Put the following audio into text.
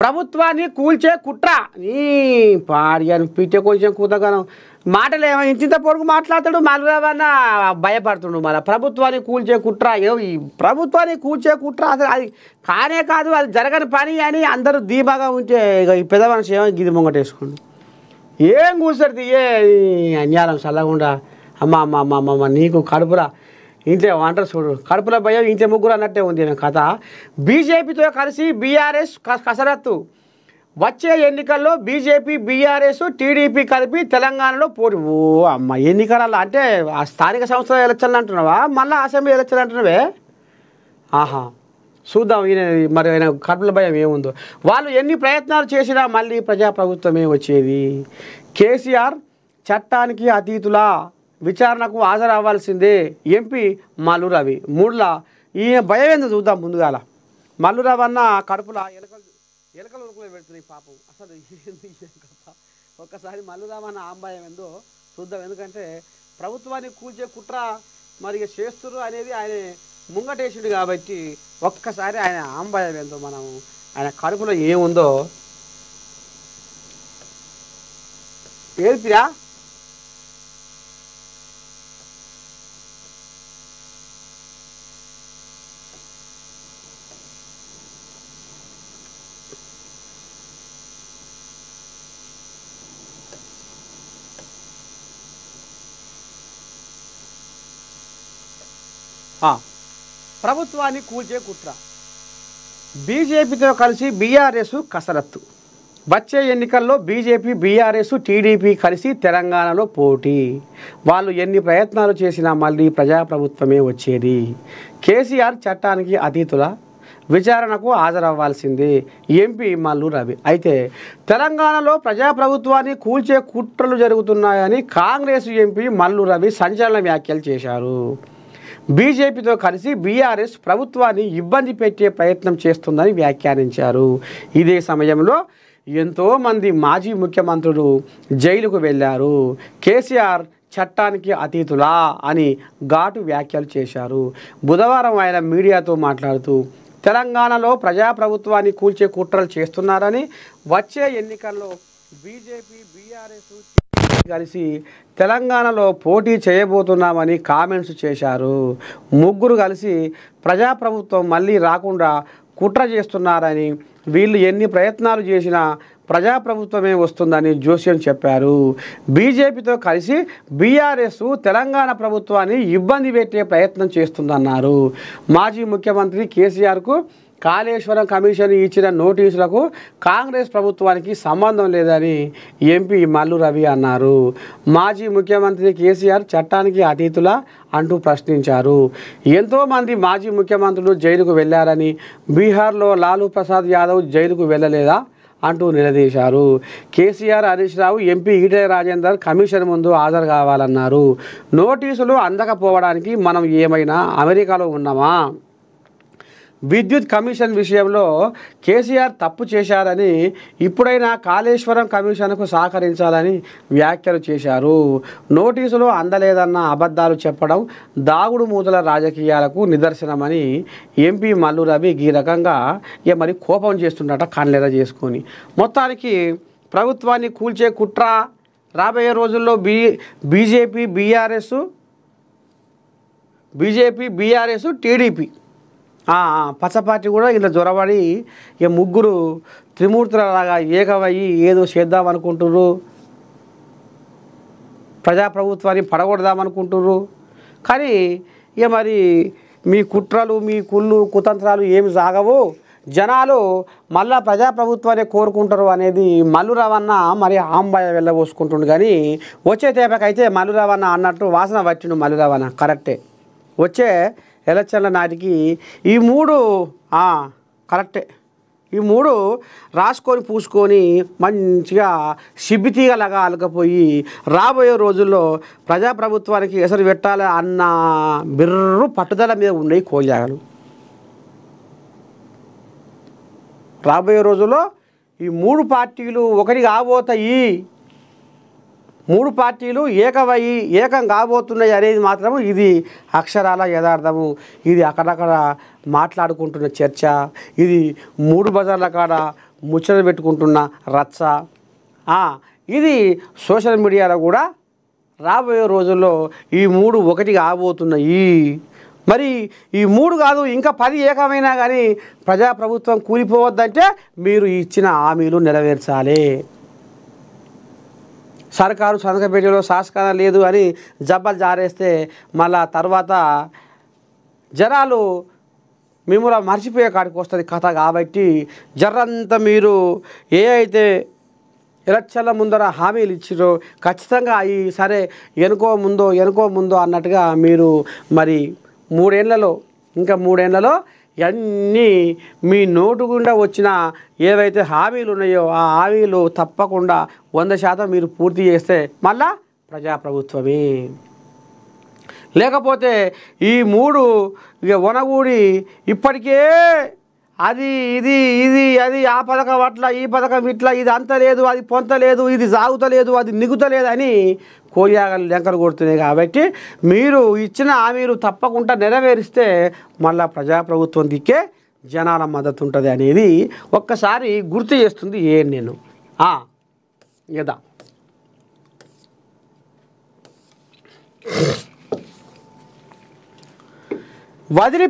ప్రభుత్వాన్ని కూల్చే కుట్ర నీ పాడియాను పిట్టే కొంచెం కూతగానం మాటలు ఏమో ఇంత పొడుగు మాట్లాడతాడు మళ్ళీ భయపడుతుండు మళ్ళీ ప్రభుత్వాన్ని కూల్చే కుట్ర ఈ ప్రభుత్వాన్ని కూల్చే కుట్ర అసలు అది కానే కాదు, అది జరగని పని అని అందరూ ధీమాగా ఉంటే ఇక ఈ పెద్ద మనిషి ఏమో గిది ముంగటేసుకోండి ఏం కూర్చోడు ఏ అన్యాయం చల్లకుండా అమ్మ అమ్మ అమ్మ అమ్మ నీకు కడుపురా ఇంతే అంటారు చూడు కడుపుల భయం ఇంతే ముగ్గురు అన్నట్టే ఉంది కథ. బీజేపీతో కలిసి బీఆర్ఎస్ కసరత్తు, వచ్చే ఎన్నికల్లో బీజేపీ బీఆర్ఎస్ టీడీపీ కలిపి తెలంగాణలో పోటీ. ఓ అమ్మ ఎన్నికలలో అంటే ఆ స్థానిక సంస్థల ఎలక్షన్లు అంటున్నావా మళ్ళీ అసెంబ్లీ ఎలక్షన్ అంటున్నావే? ఆహా చూద్దాం ఈయన మరి ఆయన కడుపుల భయం ఏముందో. వాళ్ళు ఎన్ని ప్రయత్నాలు చేసినా మళ్ళీ ప్రజాప్రభుత్వమే వచ్చేది. కేసీఆర్ చట్టానికి అతీతులా విచారణకు హాజరవ్వాల్సిందే ఎంపీ మల్లు రవి. మూడులా ఈయన భయం ఏందో చూద్దాం ముందుగాల. మల్లు రవి అన్న కడుపుల ఎలకలు ఉరుకులో పెడుతున్నాయి పాపం. అసలు ఒక్కసారి మల్లు రవి అన్న ఆంభయం ఏందో చూద్దాం. ఎందుకంటే ప్రభుత్వాన్ని కూల్చే కుట్ర మరి చేస్తున్నారు అనేది ఆయన ముంగటేసుడు కాబట్టి ఒక్కసారి ఆయన ఆంభయం ఏందో మనం ఆయన కడుపులో ఏముందో ఏల్పిరా. ప్రభుత్వాన్ని కూల్చే కుట్ర, బీజేపీతో కలిసి బీఆర్ఎస్ కసరత్తు, వచ్చే ఎన్నికల్లో బీజేపీ బీఆర్ఎస్ టీడీపీ కలిసి తెలంగాణలో పోటీ. వాళ్ళు ఎన్ని ప్రయత్నాలు చేసినా మళ్ళీ ప్రజాప్రభుత్వమే వచ్చేది. కేసీఆర్ చట్టానికి అతీతుల విచారణకు హాజరవ్వాల్సిందే ఎంపీ మల్లు రవి. అయితే తెలంగాణలో ప్రజాప్రభుత్వాన్ని కూల్చే కుట్రలు జరుగుతున్నాయని కాంగ్రెస్ ఎంపీ మల్లు రవి సంచలన వ్యాఖ్యలు చేశారు. బీజేపీతో కలిసి బీఆర్ఎస్ ప్రభుత్వాన్ని ఇబ్బంది పెట్టే ప్రయత్నం చేస్తుందని వ్యాఖ్యానించారు. ఇదే సమయంలో ఎంతోమంది మాజీ ముఖ్యమంత్రులు జైలుకు వెళ్ళారు. కేసీఆర్ చట్టానికి అతీతులా అని ఘాటు వ్యాఖ్యలు చేశారు. బుధవారం ఆయన మీడియాతో మాట్లాడుతూ తెలంగాణలో ప్రజాప్రభుత్వాన్ని కూల్చే కుట్రలు చేస్తున్నారని, వచ్చే ఎన్నికల్లో బీజేపీ బీఆర్ఎస్ కలిసి తెలంగాణలో పోటీ చేయబోతున్నామని కామెంట్స్ చేశారు. ముగ్గురు కలిసి ప్రజాప్రభుత్వం మళ్ళీ రాకుండా కుట్ర చేస్తున్నారని, వీళ్ళు ఎన్ని ప్రయత్నాలు చేసినా ప్రజాప్రభుత్వమే వస్తుందని జోస్యం చెప్పారు. బీజేపీతో కలిసి బీఆర్ఎస్ తెలంగాణ ప్రభుత్వాన్ని ఇబ్బంది పెట్టే ప్రయత్నం చేస్తుందన్నారు. మాజీ ముఖ్యమంత్రి కేసీఆర్కు కాళేశ్వరం కమిషన్ ఇచ్చిన నోటీసులకు కాంగ్రెస్ ప్రభుత్వానికి సంబంధం లేదని ఎంపీ మల్లు రవి అన్నారు. మాజీ ముఖ్యమంత్రి కేసీఆర్ చట్టానికి అతీతులా అంటూ ప్రశ్నించారు. ఎంతోమంది మాజీ ముఖ్యమంత్రులు జైలుకు వెళ్ళారని, బీహార్లో లాలూ ప్రసాద్ యాదవ్ జైలుకు వెళ్ళలేదా అంటూ నిలదీశారు. కేసీఆర్, హరీష్ రావు, ఎంపీ ఈటెల రాజేందర్ కమిషన్ ముందు హాజరు కావాలన్నారు. నోటీసులు అందకపోవడానికి మనం ఏమైనా అమెరికాలో ఉన్నామా? విద్యుత్ కమిషన్ విషయంలో కేసీఆర్ తప్పు చేశారని, ఇప్పుడైనా కాళేశ్వరం కమిషన్కు సహకరించాలని వ్యాఖ్యలు చేశారు. నోటీసులు అందలేదన్న అబద్ధాలు చెప్పడం దాగుడు మూతల రాజకీయాలకు నిదర్శనమని ఎంపీ మల్లు రవి ఈ రకంగా మరి కోపం చేస్తుండట కళ్ళెర చేసుకొని. మొత్తానికి ప్రభుత్వాన్ని కూల్చే కుట్ర రాబోయే రోజుల్లో బీజేపీ బీఆర్ఎస్ టీడీపీ పచ్చపార్టీ కూడా ఇలా జ్వరబడి ఇక ముగ్గురు త్రిమూర్తులలాగా ఏకమయ్యి ఏదో చేద్దామనుకుంటుర్రు, ప్రజాప్రభుత్వాన్ని పడగొడదామనుకుంటుర్రు. కానీ ఇక మరి మీ కుట్రలు మీ కుతంత్రాలు ఏమి సాగవు, జనాలు మళ్ళా ప్రజాప్రభుత్వాన్ని కోరుకుంటారు అనేది మల్లు రవణ మరి ఆంబాయ వెళ్ళబోసుకుంటుండు. కానీ వచ్చే తేపకైతే మల్లు రవణ అన్నట్టు వాసన పట్టిండు మల్లు రవణ కరెక్టే. వచ్చే ఎలక్షన్ల నాటికి ఈ మూడు కరెక్టే, ఈ మూడు రాసుకొని పూసుకొని మంచిగా సిబ్బితీగలాగా అలకపోయి రాబోయే రోజుల్లో ప్రజాప్రభుత్వానికి ఎసరు పెట్టాలి అన్న బిర్రు పట్టుదల మీద ఉన్నాయి కోజాగలు. రాబోయే రోజుల్లో ఈ మూడు పార్టీలు ఒకటి కాబోతాయి, మూడు పార్టీలు ఏకం కాబోతున్నాయి అనేది మాత్రము ఇది అక్షరాల యథార్థము. ఇది అక్కడక్కడ మాట్లాడుకుంటున్న చర్చ, ఇది మూడు బజార్ల కాడ ముచ్చట పెట్టుకుంటున్న రచ్చ ఇది సోషల్ మీడియాలో కూడా రాబోయే రోజుల్లో ఈ 3 ఒకటి కాబోతున్నాయి. మరి ఈ 3 కాదు ఇంకా 10 ఏకమైనా కానీ ప్రజాప్రభుత్వం కూలిపోవద్దంటే మీరు ఇచ్చిన హామీలు నెరవేర్చాలి. సర్కారు సంతకపేటలో శాసకాన లేదు అని జబ్బలు జారేస్తే మళ్ళా తర్వాత జనాలు మిమ్మల్ని మర్చిపోయే కాడికి వస్తుంది కథ. కాబట్టి జర్రంతా మీరు ఏ అయితే ఎలక్షన్ల ముందర హామీలు ఇచ్చిరో ఖచ్చితంగా అవి సరే ఎనుకో ముందో అన్నట్టుగా మీరు మరి 3 ఏళ్లలో ఇంకా 3 ఏళ్లలో అన్నీ మీ నోటు గుండా వచ్చిన ఏవైతే హామీలు ఉన్నాయో ఆ హామీలు తప్పకుండా 100% మీరు పూర్తి చేస్తే మళ్ళా ప్రజాప్రభుత్వమే. లేకపోతే ఈ 3 ఇక వనగూడి ఇప్పటికే అది ఇది ఆ పథకం అట్లా ఈ పథకం ఇట్లా ఇది అంత లేదు అది పొంతలేదు ఇది సాగుతలేదు అది నిగుతలేదు అని కోరియాగలు లెంకలు కొడుతున్నాయి. కాబట్టి మీరు ఇచ్చిన హామీలు తప్పకుండా నెరవేరిస్తే మళ్ళా ప్రజాప్రభుత్వం దిక్కే జనాల మద్దతు ఉంటుంది అనేది ఒక్కసారి గుర్తు చేస్తుంది నేను కదా. వదిలి